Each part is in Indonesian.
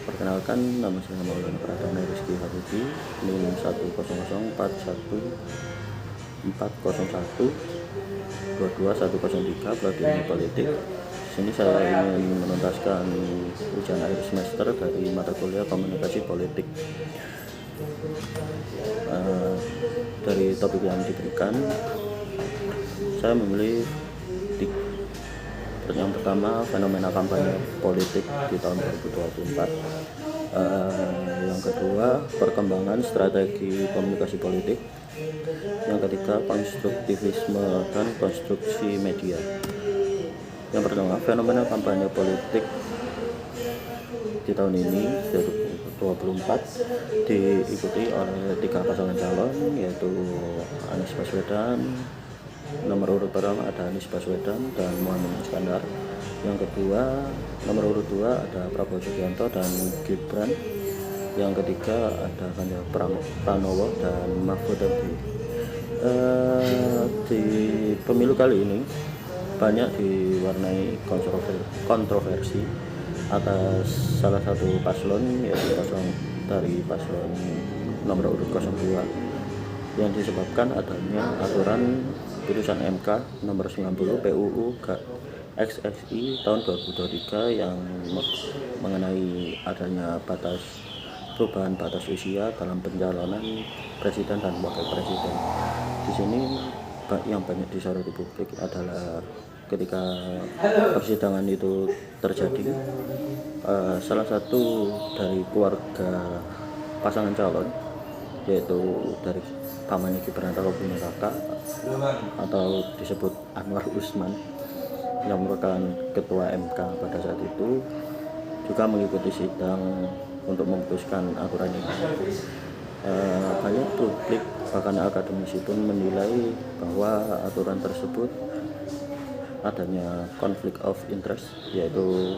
Perkenalkan, nama saya Maulana Pratama Rizky Habibi, NIM 100414401 Prodi Ilmu Politik. Di sini saya ingin menuntaskan ujian akhir semester dari mata kuliah Komunikasi Politik. Dari topik yang diberikan, saya memilih yang pertama, fenomena kampanye politik di tahun 2024. Yang kedua, perkembangan strategi komunikasi politik. Yang ketiga, konstruktivisme dan konstruksi media. Yang pertama, fenomena kampanye politik di tahun ini 2024 diikuti oleh 3 pasangan calon, yaitu Anies Baswedan. Nomor urut pertama ada Anies Baswedan dan Muhammad Iskandar. Yang kedua, nomor urut 2 ada Prabowo Subianto dan Gibran. Yang ketiga ada Ganjar Pranowo dan Mahfud MD. Di pemilu kali ini banyak diwarnai kontroversi atas salah satu paslon, yaitu dari paslon nomor urut 02, yang disebabkan adanya aturan putusan MK nomor 90 PUU XXI tahun 2023 yang mengenai adanya perubahan batas usia dalam pencalonan presiden dan wakil presiden. Di sini yang banyak disoroti publik adalah ketika persidangan itu terjadi, salah satu dari keluarga pasangan calon, yaitu dari pamannya Gibran Rakabuming Raka atau disebut Anwar Usman, yang merupakan ketua MK pada saat itu, juga mengikuti sidang untuk memutuskan aturan ini. Banyak publik, bahkan akademisi pun menilai bahwa aturan tersebut adanya konflik of interest, yaitu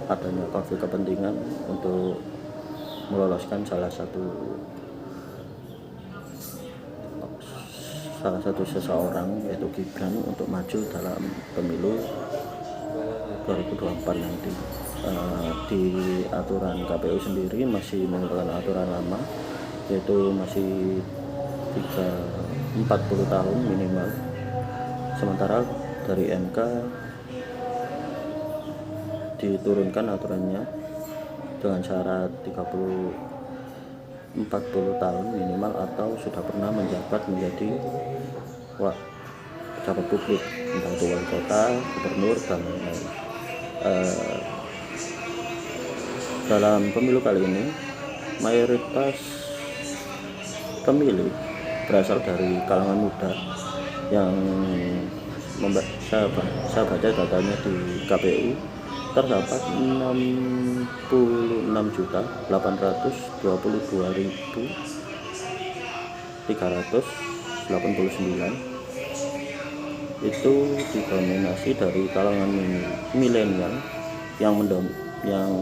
adanya konflik kepentingan untuk meloloskan salah satu seseorang, yaitu Gibran, untuk maju dalam pemilu 2024 nanti. Di aturan KPU sendiri masih menggunakan aturan lama, yaitu masih 40 tahun minimal. Sementara dari MK diturunkan aturannya dengan syarat 40 tahun minimal atau sudah pernah menjabat menjadi pejabat publik, entah itu wali kota, gubernur, dan lain-lain. Dalam pemilu kali ini, mayoritas pemilih berasal dari kalangan muda, yang saya baca datanya di KPU terdapat 66.822.389. Itu didominasi dari kalangan milenial yang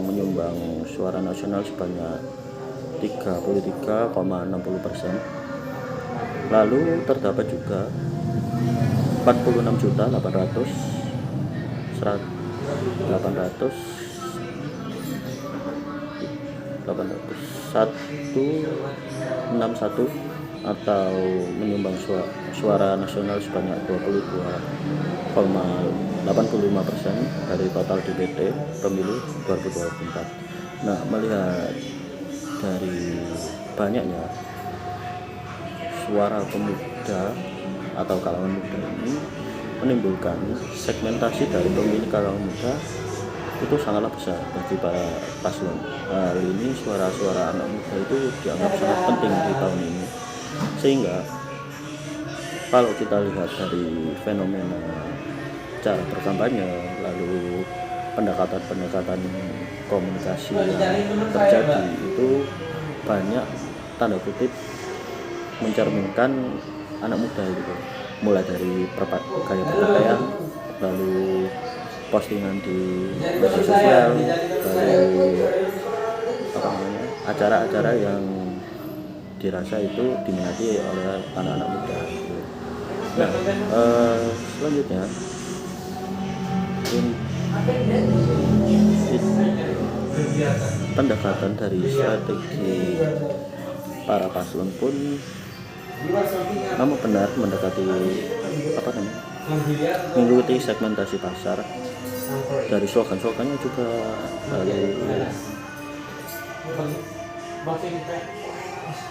menyumbang suara nasional sebanyak 33,60%. Lalu terdapat juga 46.861 atau menyumbang suara nasional sebanyak 22,85% dari total DPT pemilu 2024. Nah, melihat dari banyaknya suara pemuda atau kalangan muda ini, menimbulkan segmentasi dari pemilih kalangan muda itu sangatlah besar bagi para paslon. Hal ini suara-suara anak muda itu dianggap sangat penting di tahun ini, sehingga kalau kita lihat dari fenomena cara berkampanye, lalu pendekatan komunikasi yang terjadi, itu banyak tanda kutip mencerminkan anak muda gitu, mulai dari gaya berpakaian, lalu postingan di media sosial, lalu acara-acara yang dirasa itu diminati oleh anak-anak muda. Nah, selanjutnya pendekatan dari strategi para paslon pun namun benar mendekati mengikuti segmentasi pasar. Dari slogan-slogannya juga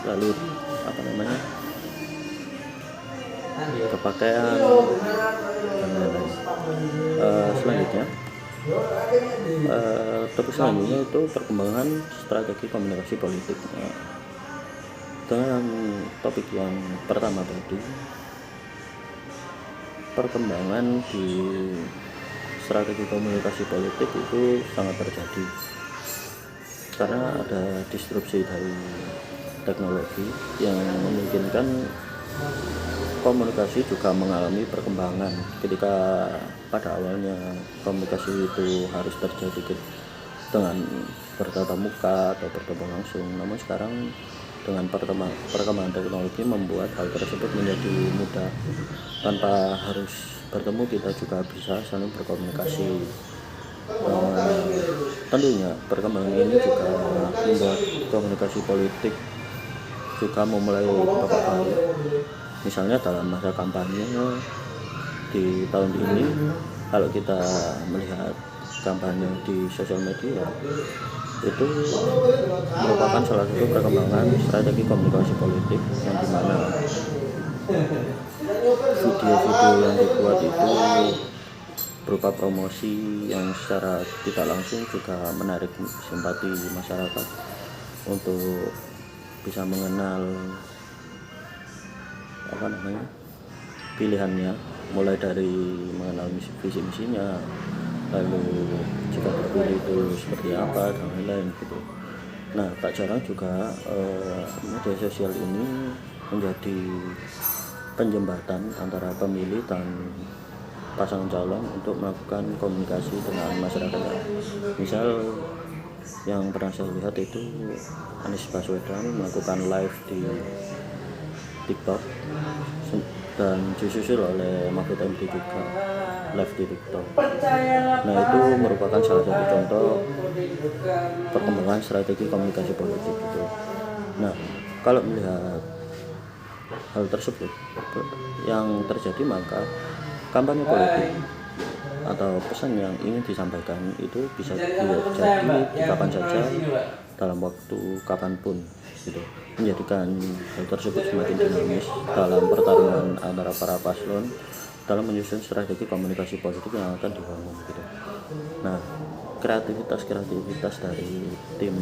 lalu kepakaian dan lain-lain. Selanjutnya topik selanjutnya itu perkembangan strategi komunikasi politik. Dengan topik yang pertama tadi, perkembangan di strategi komunikasi politik itu sangat terjadi karena ada disrupsi dari teknologi yang memungkinkan komunikasi juga mengalami perkembangan. Ketika pada awalnya komunikasi itu harus terjadi dengan bertatap muka atau bertemu langsung, namun sekarang dengan perkembangan teknologi membuat hal tersebut menjadi mudah. Tanpa harus bertemu kita juga bisa saling berkomunikasi. Tentunya perkembangan ini juga membuat komunikasi politik juga memulai babak baru. Misalnya dalam masa kampanye di tahun ini, kalau kita melihat kampanye di sosial media, itu merupakan salah satu perkembangan strategi komunikasi politik yang dimana video-video yang dibuat itu berupa promosi yang secara tidak langsung juga menarik simpati masyarakat untuk bisa mengenal pilihannya, mulai dari mengenal visi misinya, lalu jika terpilih itu seperti apa dan lain-lain gitu. Nah, tak jarang juga media sosial ini menjadi penjembatan antara pemilih dan pasangan calon untuk melakukan komunikasi dengan masyarakat. Misal yang pernah saya lihat itu Anies Baswedan melakukan live di TikTok dan disusul oleh Mahfud MD juga live di TikTok. Nah, itu merupakan salah satu contoh perkembangan strategi komunikasi politik gitu. Nah, kalau melihat hal tersebut yang terjadi, maka kampanye politik atau pesan yang ingin disampaikan itu bisa jadi di kapan saja, dalam waktu kapanpun gitu, menjadikan hal tersebut semakin dinamis dalam pertarungan antara para paslon dalam menyusun strategi komunikasi politik yang akan dibangun gitu. Nah, kreativitas dari tim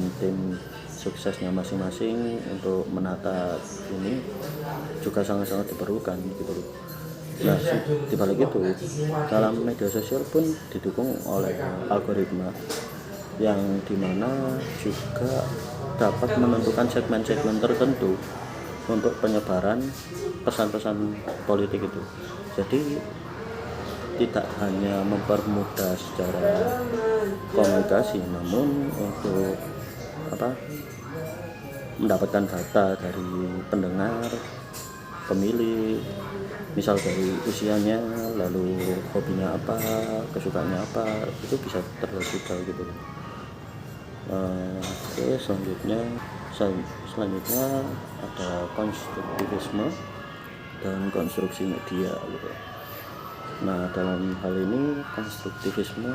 suksesnya masing-masing untuk menata ini juga sangat-sangat diperlukan gitu loh. Nah, dibalik itu, dalam media sosial pun didukung oleh algoritma yang dimana juga dapat menentukan segmen-segmen tertentu untuk penyebaran pesan-pesan politik itu. Jadi tidak hanya mempermudah secara komunikasi, namun untuk mendapatkan data dari pendengar, pemilih, misal dari usianya, lalu hobinya apa, kesukaannya apa, itu bisa terlihat gitu. Oke, selanjutnya ada konstruktivisme dan konstruksi media gitu. Nah, dalam hal ini konstruktivisme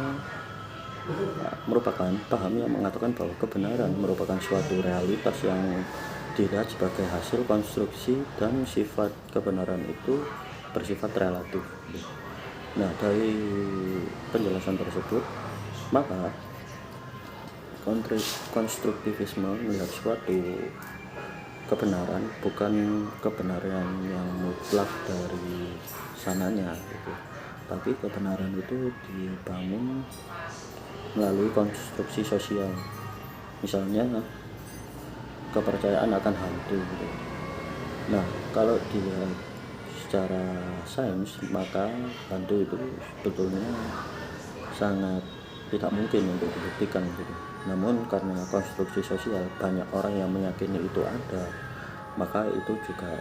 merupakan paham yang mengatakan bahwa kebenaran merupakan suatu realitas yang dilihat sebagai hasil konstruksi dan sifat kebenaran itu bersifat relatif. Nah, dari penjelasan tersebut, maka konstruktivisme melihat suatu kebenaran bukan kebenaran yang mutlak dari sananya gitu, tapi kebenaran itu dibangun melalui konstruksi sosial. Misalnya kepercayaan akan hantu gitu. Nah, kalau dilihat secara sains, maka hantu itu sebetulnya sangat tidak mungkin untuk dibuktikan gitu. Namun karena konstruksi sosial, banyak orang yang meyakini itu ada, maka itu juga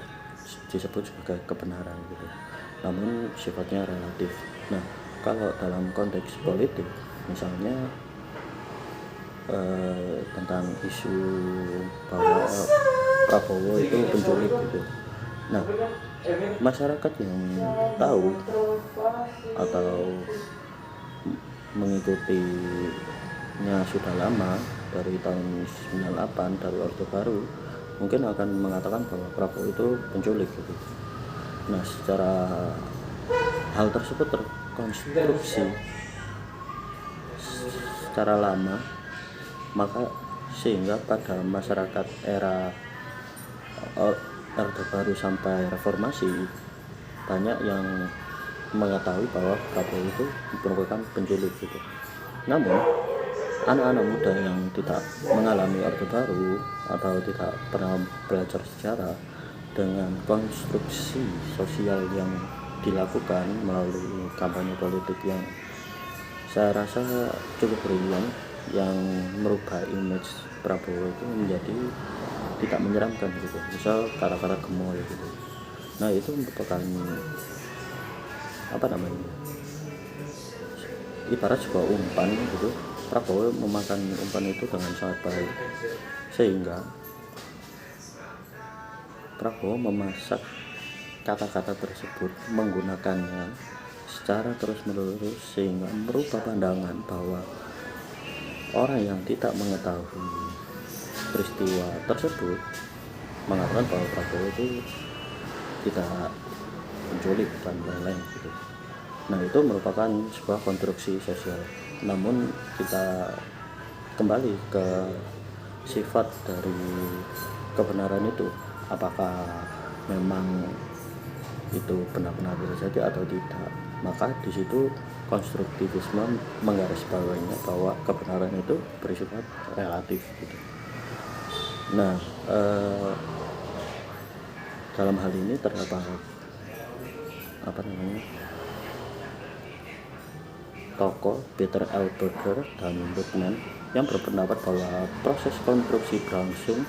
disebut sebagai kebenaran gitu. Namun sifatnya relatif. Nah, kalau dalam konteks politik, misalnya tentang isu bahwa Prabowo itu penculik gitu. Nah, masyarakat yang tahu atau mengikutinya sudah lama dari tahun 98 dari Orde Baru mungkin akan mengatakan bahwa Prabowo itu penculik gitu. Nah, hal tersebut terkonstruksi secara lama, maka sehingga pada masyarakat era Orde Baru sampai reformasi banyak yang mengetahui bahwa Prabowo itu merupakan penculik gitu. Namun anak-anak muda yang tidak mengalami Orde Baru atau tidak pernah belajar sejarah dengan konstruksi sosial yang dilakukan melalui kampanye politik yang saya rasa cukup brilian, yang merubah image Prabowo itu menjadi tidak menyeramkan gitu. Misal kata-kata gemoy gitu. Nah, itu merupakan ibarat sebuah umpan gitu. Prabowo memakan umpan itu dengan sangat baik, sehingga Prabowo memasak kata-kata tersebut, menggunakannya secara terus-menerus sehingga merubah pandangan bahwa orang yang tidak mengetahui peristiwa tersebut mengatakan bahwa Prabowo itu tidak penculik dan lain-lain gitu. Nah, itu merupakan sebuah konstruksi sosial. Namun kita kembali ke sifat dari kebenaran itu, apakah memang itu benar-benar terjadi atau tidak. Maka di situ konstruktivisme menggarisbawahinya bahwa kebenaran itu bersifat relatif gitu. Nah, dalam hal ini terdapat tokoh Peter L. Berger dan Luckman yang berpendapat bahwa proses konstruksi berlangsung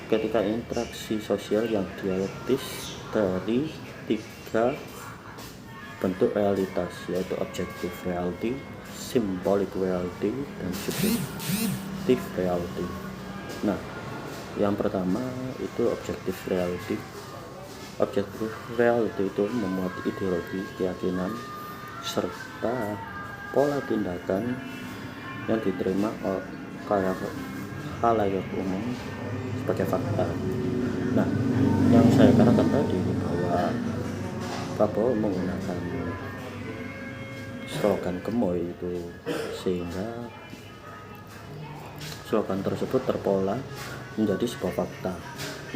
ketika interaksi sosial yang dialektis dari tiga bentuk realitas, yaitu objective reality, symbolic reality, dan subjective reality. Nah, yang pertama itu objective reality. Objective reality itu memuat ideologi, keyakinan, serta pola tindakan yang diterima oleh khalayak umum sebagai fakta. Nah, yang saya katakan tadi bahwa Prabowo menggunakan slogan gemoy itu, sehingga slogan tersebut terpola menjadi sebuah fakta.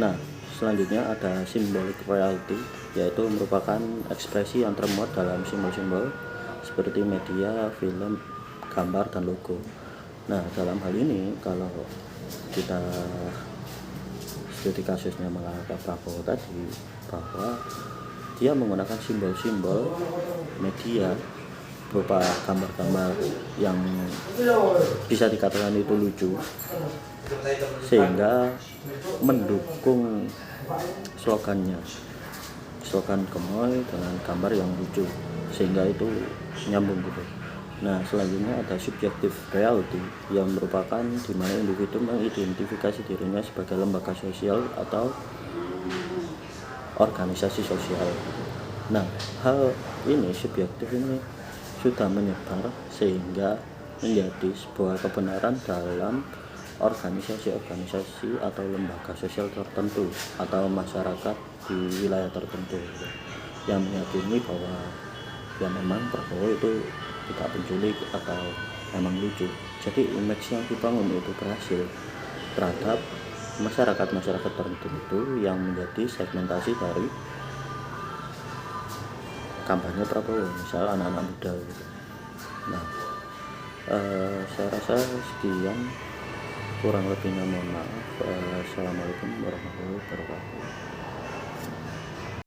Nah, selanjutnya ada symbolic reality, yaitu merupakan ekspresi yang termuat dalam simbol-simbol seperti media, film, gambar, dan logo. Nah, dalam hal ini kalau kita studi kasusnya mengenai Prabowo tadi, bahwa dia menggunakan simbol-simbol media berupa gambar-gambar yang bisa dikatakan itu lucu, sehingga mendukung slogan gemoy dengan gambar yang lucu, sehingga itu nyambung gitu. Nah, selanjutnya ada subjective reality, yang merupakan di mana individu mengidentifikasi dirinya sebagai lembaga sosial atau organisasi sosial. Nah, hal ini, subjektif ini sudah menyebar sehingga menjadi sebuah kebenaran dalam organisasi atau lembaga sosial tertentu atau masyarakat di wilayah tertentu yang meyakini bahwa ya memang Prabowo itu tidak penculik atau memang lucu. Jadi image yang dibangun itu berhasil terhadap masyarakat tertentu yang menjadi segmentasi dari kampanye Prabowo, misal anak-anak muda gitu. Nah, saya rasa sekian, kurang lebihnya mohon maaf. Assalamualaikum warahmatullahi wabarakatuh.